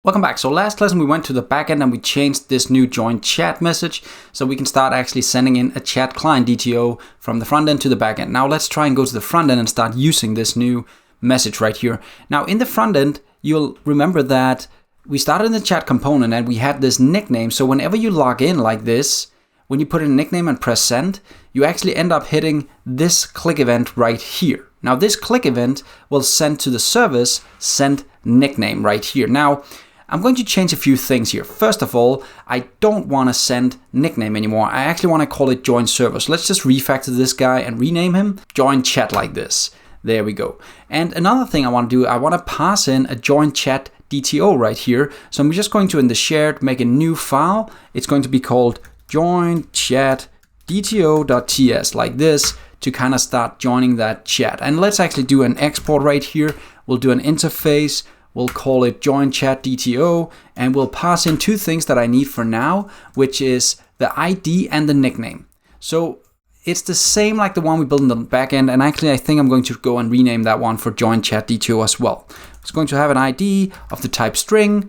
Welcome back. So last lesson we went to the backend and we changed this new join chat message so we can start actually sending in a chat client DTO from the front end to the backend. Now let's try and go to the front end and start using this new message right here. Now in the front end, you'll remember that we started in the chat component and we had this nickname. So whenever you log in like this, when you put in a nickname and press send, you actually end up hitting this click event right here. Now this click event will send to the service send nickname right here. Now I'm going to change a few things here. First of all, I don't want to send nickname anymore. I actually want to call it join server. So let's just refactor this guy and rename him join chat like this. There we go. And another thing I want to do, I want to pass in a join chat DTO right here. So I'm just going to, in the shared, make a new file. It's going to be called join chat DTO.ts like this to kind of start joining that chat. And let's actually do an export right here. We'll do an interface. We'll call it join chat DTO, and we'll pass in two things that I need for now, which is the ID and the nickname. So it's the same like the one we built in the backend, and actually I think I'm going to go and rename that one for join chat DTO as well. It's going to have an ID of the type string,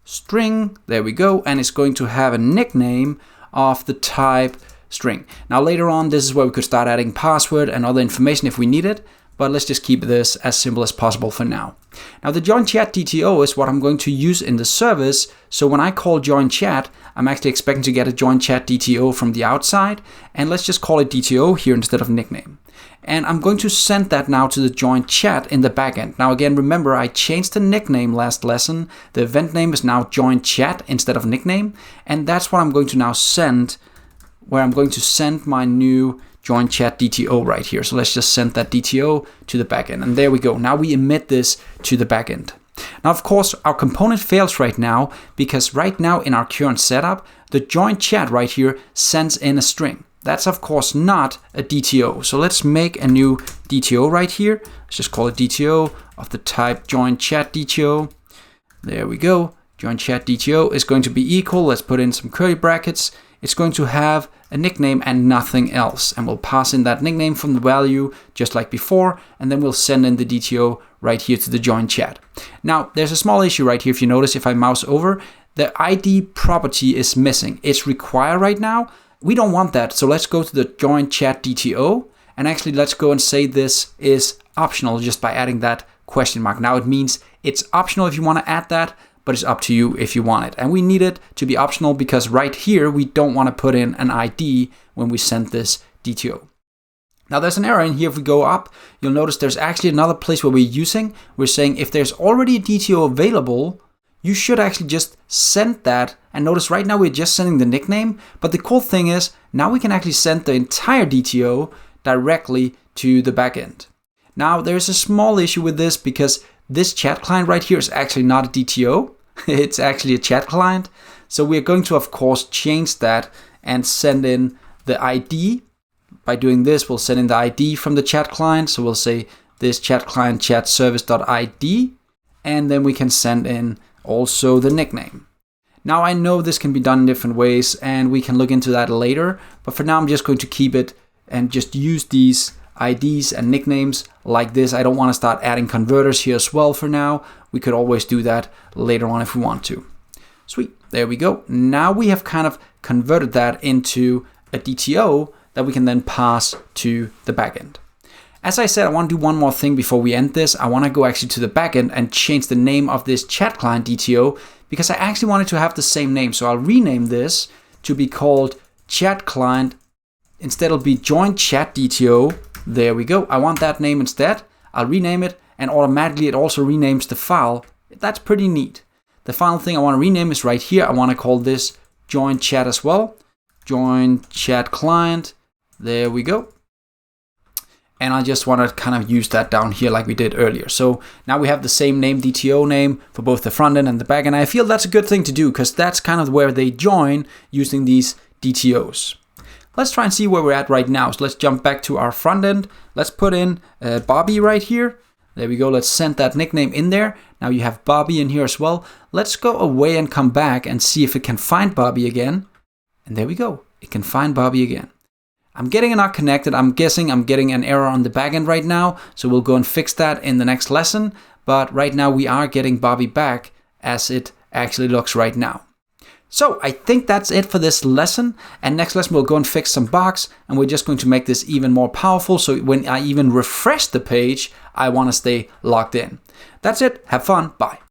string, there we go, and it's going to have a nickname of the type string. Now later on, this is where we could start adding password and other information if we need it. But let's just keep this as simple as possible for now. Now the join chat DTO is what I'm going to use in the service. So when I call join chat, I'm actually expecting to get a join chat DTO from the outside. And let's just call it DTO here instead of nickname. And I'm going to send that now to the join chat in the backend. Now again, remember I changed the nickname last lesson. The event name is now join chat instead of nickname. And that's what I'm going to now send, where I'm going to send my new join chat DTO right here. So let's just send that DTO to the backend. And there we go. Now we emit this to the backend. Now, of course, our component fails right now because right now in our current setup, the join chat right here sends in a string. That's, of course, not a DTO. So let's make a new DTO right here. Let's just call it DTO of the type join chat DTO. There we go. Join chat DTO is going to be equal. Let's put in some curly brackets. It's going to have a nickname and nothing else. And we'll pass in that nickname from the value just like before. And then we'll send in the DTO right here to the join chat. Now, there's a small issue right here. If you notice, if I mouse over, the ID property is missing. It's required right now. We don't want that. So let's go to the join chat DTO. And actually, let's go and say this is optional just by adding that question mark. Now, it means it's optional if you want to add that, but it's up to you if you want it. And we need it to be optional because right here, we don't want to put in an ID when we send this DTO. Now there's an error in here. If we go up, you'll notice there's actually another place where we're saying if there's already a DTO available, you should actually just send that. And notice right now we're just sending the nickname. But the cool thing is now we can actually send the entire DTO directly to the backend. Now there's a small issue with this because this chat client right here is actually not a DTO. It's actually a chat client. So we're going to, of course, change that and send in the ID. By doing this, we'll send in the ID from the chat client. So we'll say this chat client chat service.id. And then we can send in also the nickname. Now I know this can be done in different ways and we can look into that later. But for now, I'm just going to keep it and just use these IDs and nicknames like this. I don't want to start adding converters here as well for now. We could always do that later on if we want to. Sweet, there we go. Now we have kind of converted that into a DTO that we can then pass to the backend. As I said, I want to do one more thing before we end this. I want to go actually to the backend and change the name of this chat client DTO because I actually wanted to have the same name. So I'll rename this to be called chat client. Instead it'll be join chat DTO. There we go. I want that name instead. I'll rename it and automatically it also renames the file. That's pretty neat. The final thing I want to rename is right here. I want to call this join chat as well. Join chat client. There we go. And I just want to kind of use that down here like we did earlier. So now we have the same name, DTO name for both the front end and the back end. I feel that's a good thing to do because that's kind of where they join using these DTOs. Let's try and see where we're at right now. So let's jump back to our front end. Let's put in Bobby right here. There we go. Let's send that nickname in there. Now you have Bobby in here as well. Let's go away and come back and see if it can find Bobby again. And there we go. It can find Bobby again. I'm getting it not connected. I'm guessing I'm getting an error on the backend right now. So we'll go and fix that in the next lesson. But right now we are getting Bobby back as it actually looks right now. So I think that's it for this lesson, and next lesson we'll go and fix some bugs, and we're just going to make this even more powerful, so when I even refresh the page, I want to stay logged in. That's it. Have fun. Bye.